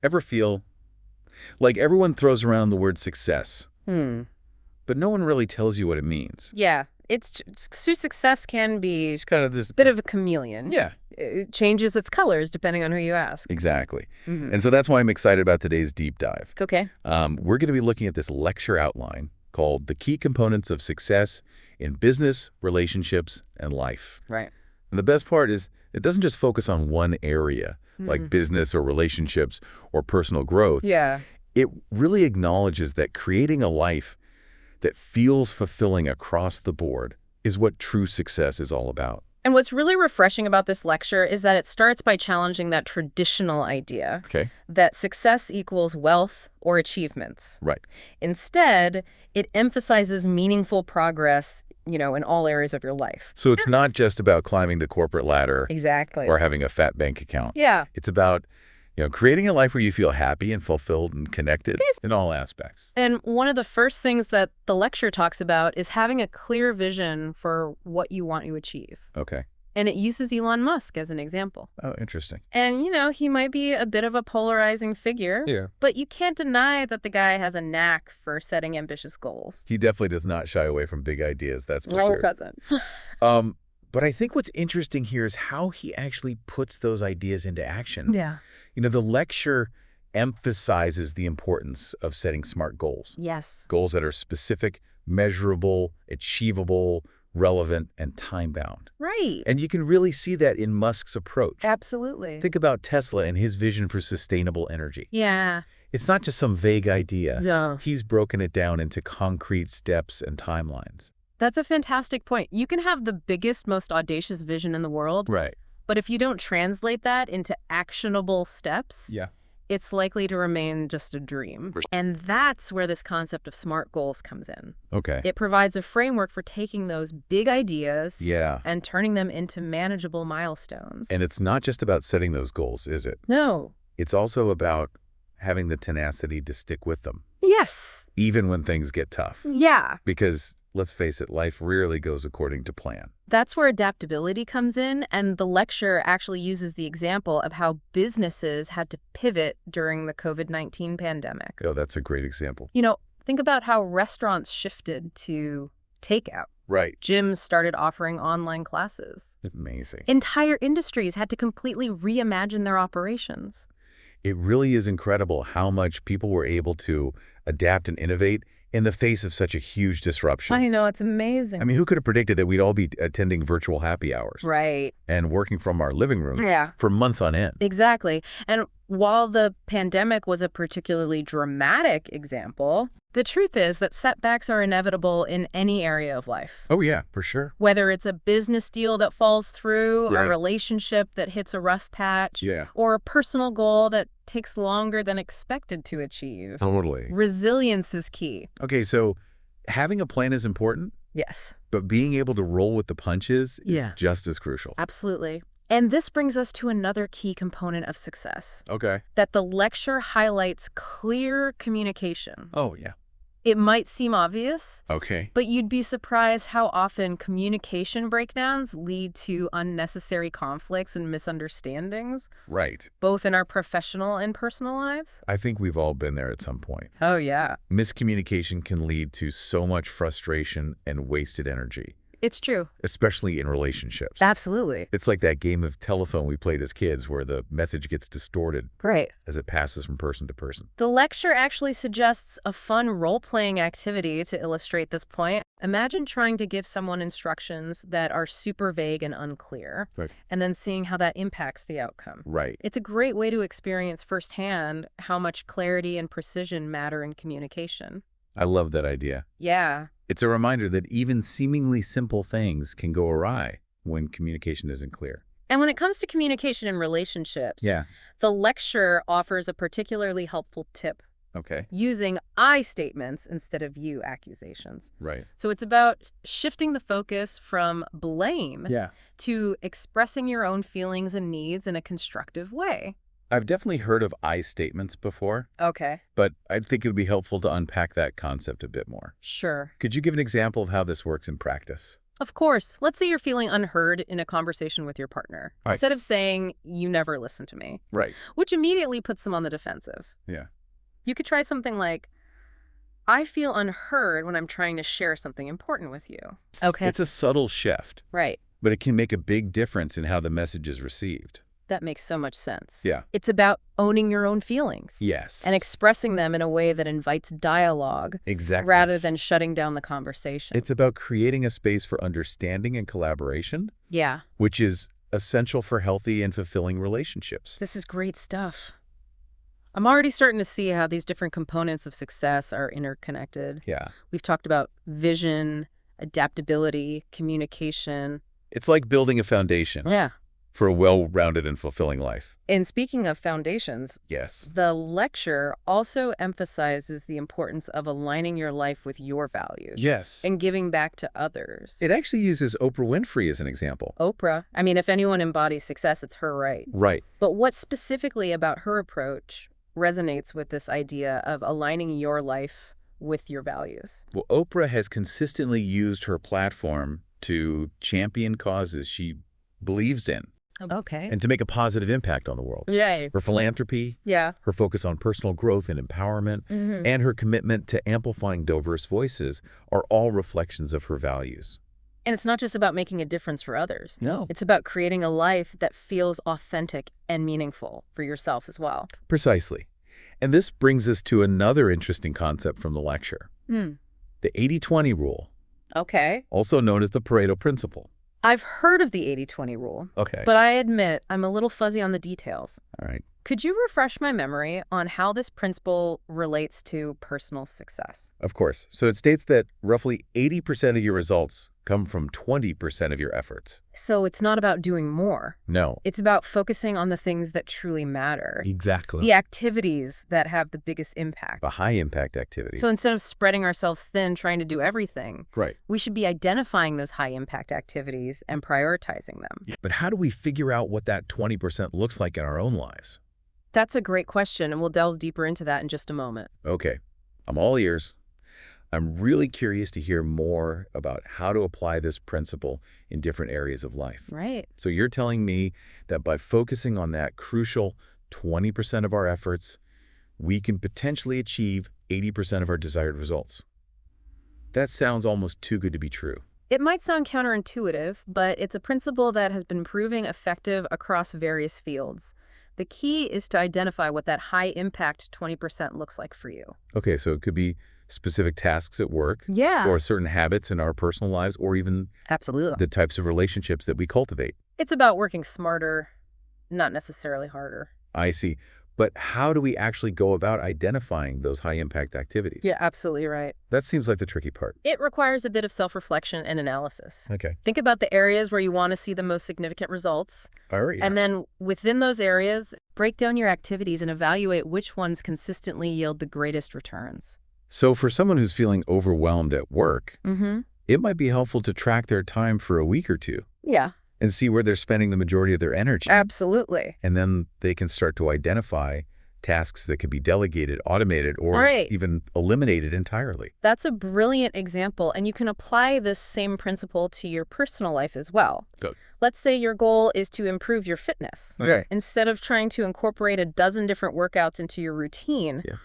Ever feel like everyone throws around the word success, Hmm. but no one really tells you what it means? Yeah. Success can be It's kind of this, a bit of a chameleon. yeah, It changes its colors depending on who you ask. exactly. Hmm. And so that's why I'm excited about today's deep dive. Okay. We're going to be looking at this lecture outline called The Key Components of Success in Business, Relationships, and Life. Right. And the best part is it doesn't just focus on one area, like business or relationships or personal growth. Yeah. It really acknowledges that creating a life that feels fulfilling across the board is what true success is all about. And what's really refreshing about this lecture is that it starts by challenging that traditional idea Okay. that success equals wealth or achievements. Right. Instead, it emphasizes meaningful progress, in all areas of your life. So it's not just about climbing the corporate ladder Exactly. or having a fat bank account. Yeah. It's about, creating a life where you feel happy and fulfilled and connected in all aspects. And one of the first things that the lecture talks about is having a clear vision for what you want to achieve. Okay. And it uses Elon Musk as an example. Oh, interesting. And, he might be a bit of a polarizing figure. Yeah. But you can't deny that the guy has a knack for setting ambitious goals. He definitely does not shy away from big ideas, that's for No, sure. it doesn't. But I think what's interesting here is how he actually puts those ideas into action. Yeah. The lecture emphasizes the importance of setting smart goals. Yes. Goals that are specific, measurable, achievable, relevant, and time-bound. Right. And you can really see that in Musk's approach. Absolutely. Think about Tesla and his vision for sustainable energy. Yeah. It's not just some vague idea. No. He's broken it down into concrete steps and timelines. That's a fantastic point. You can have the biggest, most audacious vision in the world, Right. but if you don't translate that into actionable steps, Yeah. it's likely to remain just a dream. And that's where this concept of SMART goals comes in. Okay. It provides a framework for taking those big ideas Yeah. and turning them into manageable milestones. And it's not just about setting those goals, is it? No. It's also about having the tenacity to stick with them, Yes. even when things get tough. Yeah. Because, let's face it, life rarely goes according to plan. That's where adaptability comes in, and the lecture actually uses the example of how businesses had to pivot during the COVID-19 pandemic. Oh, that's a great example. Think about how restaurants shifted to takeout. Right. Gyms started offering online classes. Amazing. Entire industries had to completely reimagine their operations. It really is incredible how much people were able to adapt and innovate in the face of such a huge disruption. I know, it's amazing. I mean, who could have predicted that we'd all be attending virtual happy hours Right. and working from our living rooms Yeah. for months on end? Exactly. And while the pandemic was a particularly dramatic example, the truth is that setbacks are inevitable in any area of life. Oh, yeah, for sure. Whether it's a business deal that falls through, Right. a relationship that hits a rough patch, Yeah. or a personal goal that takes longer than expected to achieve. Totally. Resilience is key. Okay, so having a plan is important, Yes. but being able to roll with the punches Yeah. is just as crucial. Absolutely. And this brings us to another key component of success, Okay. that the lecture highlights clear communication. Oh, yeah. It might seem obvious, Okay. but you'd be surprised how often communication breakdowns lead to unnecessary conflicts and misunderstandings, Right. both in our professional and personal lives. I think we've all been there at some point. Oh, yeah. Miscommunication can lead to so much frustration and wasted energy, It's true. especially in relationships. Absolutely. It's like that game of telephone we played as kids where the message gets distorted Right. as it passes from person to person. The lecture actually suggests a fun role-playing activity to illustrate this point. Imagine trying to give someone instructions that are super vague and unclear, Right. and then seeing how that impacts the outcome. Right. It's a great way to experience firsthand how much clarity and precision matter in communication. I love that idea. Yeah. It's a reminder that even seemingly simple things can go awry when communication isn't clear. And when it comes to communication in relationships, Yeah. the lecture offers a particularly helpful tip: Okay. using I statements instead of you accusations. Right. So it's about shifting the focus from blame Yeah. to expressing your own feelings and needs in a constructive way. I've definitely heard of I statements before, Okay. but I think it would be helpful to unpack that concept a bit more. Sure. Could you give an example of how this works in practice? Of course. Let's say you're feeling unheard in a conversation with your partner. Right. Instead of saying, "You never listen to me," Right. which immediately puts them on the defensive. Yeah. You could try something like, "I feel unheard when I'm trying to share something important with you." Okay. It's a subtle shift, Right. but it can make a big difference in how the message is received. That makes so much sense. Yeah. It's about owning your own feelings. Yes. And expressing them in a way that invites dialogue Exactly. rather than shutting down the conversation. It's about creating a space for understanding and collaboration, Yeah. which is essential for healthy and fulfilling relationships. This is great stuff. I'm already starting to see how these different components of success are interconnected. Yeah. We've talked about vision, adaptability, communication. It's like building a foundation Yeah. for a well-rounded and fulfilling life. And speaking of foundations, Yes. the lecture also emphasizes the importance of aligning your life with your values. Yes. And giving back to others. It actually uses Oprah Winfrey as an example. Oprah. I mean, if anyone embodies success, it's her, right? Right. But what specifically about her approach resonates with this idea of aligning your life with your values? Well, Oprah has consistently used her platform to champion causes she believes in Okay. and to make a positive impact on the world. Yay. Her philanthropy, Yeah. her focus on personal growth and empowerment, and her commitment to amplifying diverse voices are all reflections of her values. And it's not just about making a difference for others. No. It's about creating a life that feels authentic and meaningful for yourself as well. Precisely. And this brings us to another interesting concept from the lecture. Hmm. The 80-20 rule, Okay. also known as the Pareto principle. I've heard of the 80-20 rule, Okay. but I admit I'm a little fuzzy on the details. All right. Could you refresh my memory on how this principle relates to personal success? Of course. So it states that roughly 80% of your results come from 20% of your efforts. So it's not about doing more. No. It's about focusing on the things that truly matter. Exactly. The activities that have the biggest impact. A high-impact activity. So instead of spreading ourselves thin trying to do everything, Right. we should be identifying those high-impact activities and prioritizing them. But how do we figure out what that 20% looks like in our own lives? That's a great question, and we'll delve deeper into that in just a moment. Okay. I'm all ears. I'm really curious to hear more about how to apply this principle in different areas of life. Right. So you're telling me that by focusing on that crucial 20% of our efforts, we can potentially achieve 80% of our desired results. That sounds almost too good to be true. It might sound counterintuitive, but it's a principle that has been proving effective across various fields. The key is to identify what that high-impact 20% looks like for you. Okay, so it could be specific tasks at work, Yeah. or certain habits in our personal lives, or even Absolutely. the types of relationships that we cultivate. It's about working smarter, not necessarily harder. I see. But how do we actually go about identifying those high-impact activities? Yeah, absolutely right. That seems like the tricky part. It requires a bit of self-reflection and analysis. Okay. Think about the areas where you want to see the most significant results. All right. And then within those areas, break down your activities and evaluate which ones consistently yield the greatest returns. So for someone who's feeling overwhelmed at work, it might be helpful to track their time for a week or two Yeah, and see where they're spending the majority of their energy. absolutely. And then they can start to identify tasks that could be delegated, automated, or Right. even eliminated entirely. That's a brilliant example, and you can apply this same principle to your personal life as well. Good. Let's say your goal is to improve your fitness. Okay. Instead of trying to incorporate a dozen different workouts into your routine, Yeah.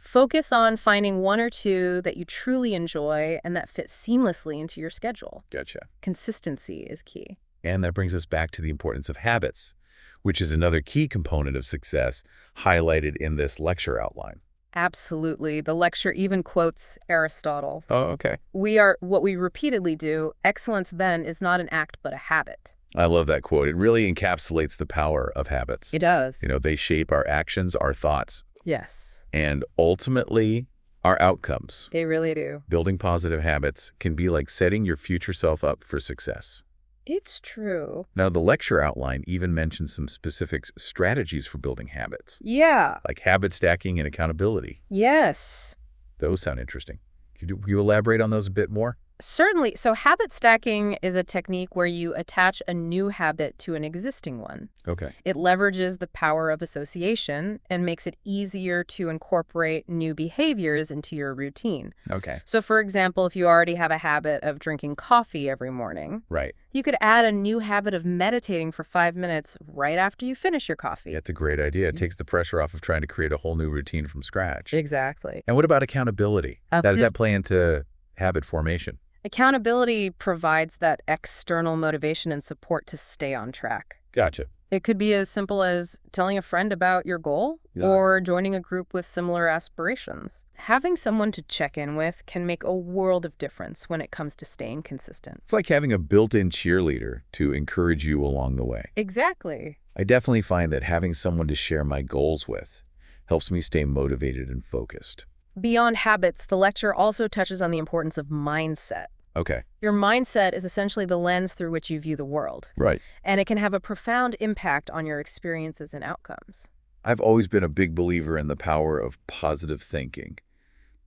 focus on finding one or two that you truly enjoy and that fit seamlessly into your schedule. Gotcha. Consistency is key. And that brings us back to the importance of habits, which is another key component of success highlighted in this lecture outline. Absolutely. The lecture even quotes Aristotle. Oh, okay. We are what we repeatedly do. Excellence then is not an act, but a habit. I love that quote. It really encapsulates the power of habits. It does. You know, they shape our actions, our thoughts, Yes, and ultimately our outcomes. they really do. Building positive habits can be like setting your future self up for success. It's true. Now, the lecture outline even mentions some specific strategies for building habits, Yeah. like habit stacking and accountability. Yes. Those sound interesting. Could you elaborate on those a bit more? Certainly. So habit stacking is a technique where you attach a new habit to an existing one. Okay. It leverages the power of association and makes it easier to incorporate new behaviors into your routine. Okay. So, for example, if you already have a habit of drinking coffee every morning, Right. you could add a new habit of meditating for 5 minutes right after you finish your coffee. That's a great idea. It takes the pressure off of trying to create a whole new routine from scratch. Exactly. And what about accountability? How does that play into habit formation? Accountability provides that external motivation and support to stay on track. Gotcha. It could be as simple as telling a friend about your goal or joining a group with similar aspirations. Having someone to check in with can make a world of difference when it comes to staying consistent. It's like having a built-in cheerleader to encourage you along the way. Exactly. I definitely find that having someone to share my goals with helps me stay motivated and focused. Beyond habits, the lecture also touches on the importance of mindset. Okay. Your mindset is essentially the lens through which you view the world, Right. and it can have a profound impact on your experiences and outcomes. I've always been a big believer in the power of positive thinking.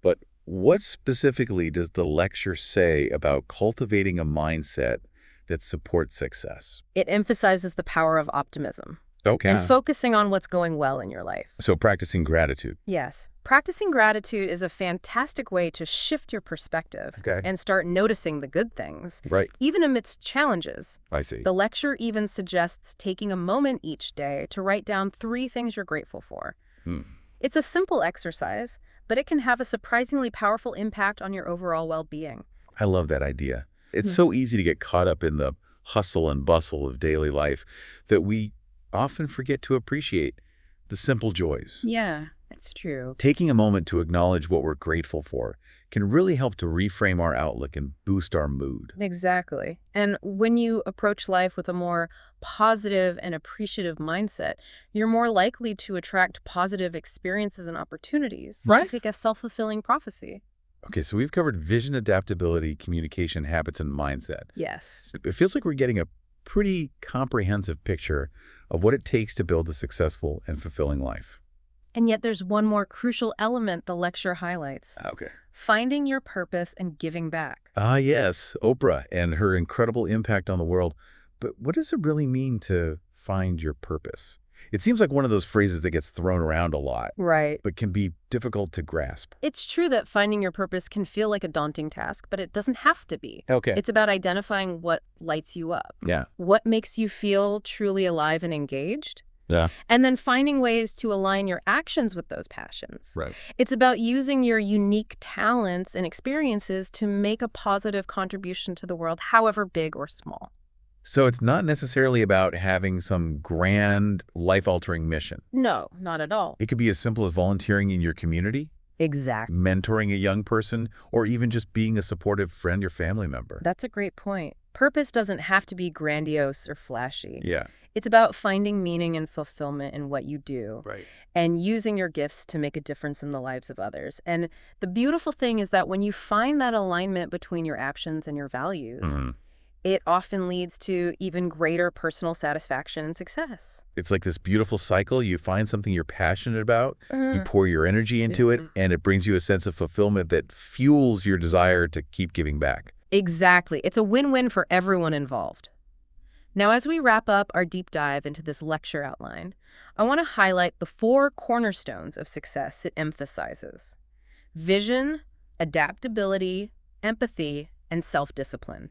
But what specifically does the lecture say about cultivating a mindset that supports success? It emphasizes the power of optimism Okay. and focusing on what's going well in your life. So practicing gratitude. Yes. Practicing gratitude is a fantastic way to shift your perspective Okay. and start noticing the good things, Right. even amidst challenges. I see. The lecture even suggests taking a moment each day to write down 3 things you're grateful for. Hmm. It's a simple exercise, but it can have a surprisingly powerful impact on your overall well-being. I love that idea. It's so easy to get caught up in the hustle and bustle of daily life that we often forget to appreciate the simple joys. Yeah, it's true. Taking a moment to acknowledge what we're grateful for can really help to reframe our outlook and boost our mood. Exactly. And when you approach life with a more positive and appreciative mindset, you're more likely to attract positive experiences and opportunities. Right. It's like a self-fulfilling prophecy. Okay, so we've covered vision, adaptability, communication, habits, and mindset. Yes. It feels like we're getting a pretty comprehensive picture of what it takes to build a successful and fulfilling life. And yet there's one more crucial element the lecture highlights: Okay. finding your purpose and giving back. Ah, yes, Oprah and her incredible impact on the world. But what does it really mean to find your purpose? It seems like one of those phrases that gets thrown around a lot, Right. but can be difficult to grasp. It's true that finding your purpose can feel like a daunting task, but it doesn't have to be. Okay. It's about identifying what lights you up, Yeah. what makes you feel truly alive and engaged, Yeah. and then finding ways to align your actions with those passions. Right. It's about using your unique talents and experiences to make a positive contribution to the world, however big or small. So it's not necessarily about having some grand, life-altering mission. No, not at all. It could be as simple as volunteering in your community, Exactly. mentoring a young person, or even just being a supportive friend or family member. That's a great point. Purpose doesn't have to be grandiose or flashy. Yeah. It's about finding meaning and fulfillment in what you do Right. and using your gifts to make a difference in the lives of others. And the beautiful thing is that when you find that alignment between your actions and your values, Mhm. it often leads to even greater personal satisfaction and success. It's like this beautiful cycle. You find something you're passionate about, you Uh, pour your energy into it, and it brings you a sense of fulfillment that fuels your desire to keep giving back. Exactly. It's a win-win for everyone involved. Now, as we wrap up our deep dive into this lecture outline, I want to highlight the 4 cornerstones of success it emphasizes: vision, adaptability, empathy, and self-discipline.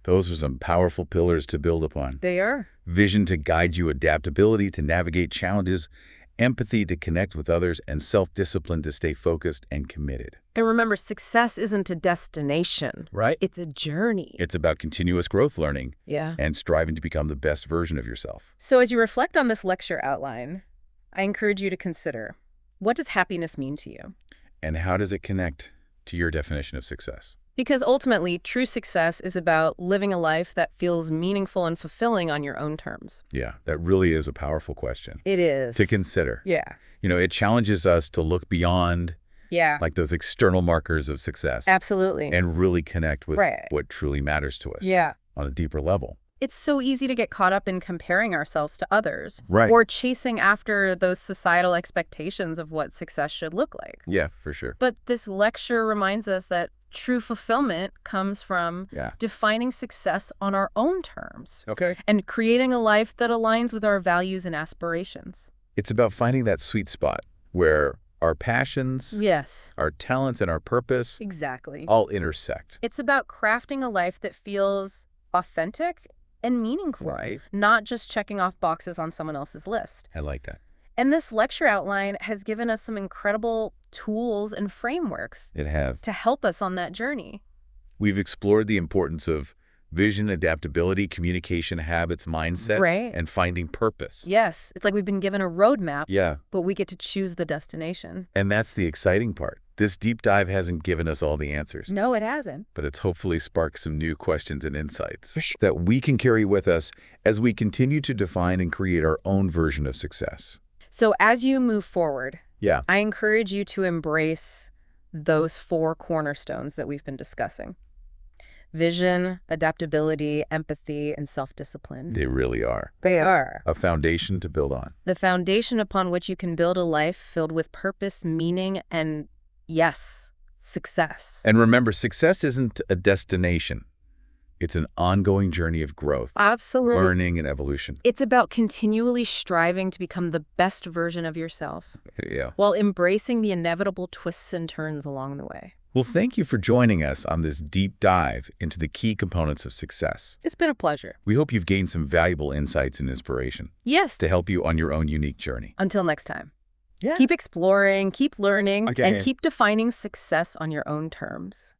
Those are some powerful pillars to build upon. They are. Vision to guide you, adaptability to navigate challenges, empathy to connect with others, and self-discipline to stay focused and committed. And remember, success isn't a destination. Right? It's a journey. It's about continuous growth learning Yeah. and striving to become the best version of yourself. So as you reflect on this lecture outline, I encourage you to consider, what does happiness mean to you? And how does it connect to your definition of success? Because ultimately, true success is about living a life that feels meaningful and fulfilling on your own terms. Yeah, that really is a powerful question It is. to consider. Yeah. You know, it challenges us to look beyond Yeah. like those external markers of success Absolutely. and really connect with Right. what truly matters to us Yeah. on a deeper level. It's so easy to get caught up in comparing ourselves to others. Right. Or chasing after those societal expectations of what success should look like. Yeah, for sure. But this lecture reminds us that True fulfillment comes from Yeah. defining success on our own terms Okay. and creating a life that aligns with our values and aspirations. It's about finding that sweet spot where our passions, Yes, our talents, and our purpose exactly. all intersect. It's about crafting a life that feels authentic and meaningful, Right. not just checking off boxes on someone else's list. I like that. And this lecture outline has given us some incredible tools and frameworks It have. to help us on that journey. We've explored the importance of vision, adaptability, communication, habits, mindset, Right. and finding purpose. Yes, it's like we've been given a roadmap, Yeah. but we get to choose the destination. And that's the exciting part. This deep dive hasn't given us all the answers, No, it hasn't. but it's hopefully sparked some new questions and insights that we can carry with us as we continue to define and create our own version of success. So as you move forward, Yeah. I encourage you to embrace those 4 cornerstones that we've been discussing. Vision, adaptability, empathy, and self-discipline. They really are. They are A foundation to build on. the foundation upon which you can build a life filled with purpose, meaning, and, yes, success. And remember, success isn't a destination. It's an ongoing journey of growth, Absolutely. learning, and evolution. It's about continually striving to become the best version of yourself Yeah. while embracing the inevitable twists and turns along the way. Well, thank you for joining us on this deep dive into the key components of success. It's been a pleasure. We hope you've gained some valuable insights and inspiration Yes. to help you on your own unique journey. Until next time. Yeah. Keep exploring, keep learning, Okay. and keep defining success on your own terms.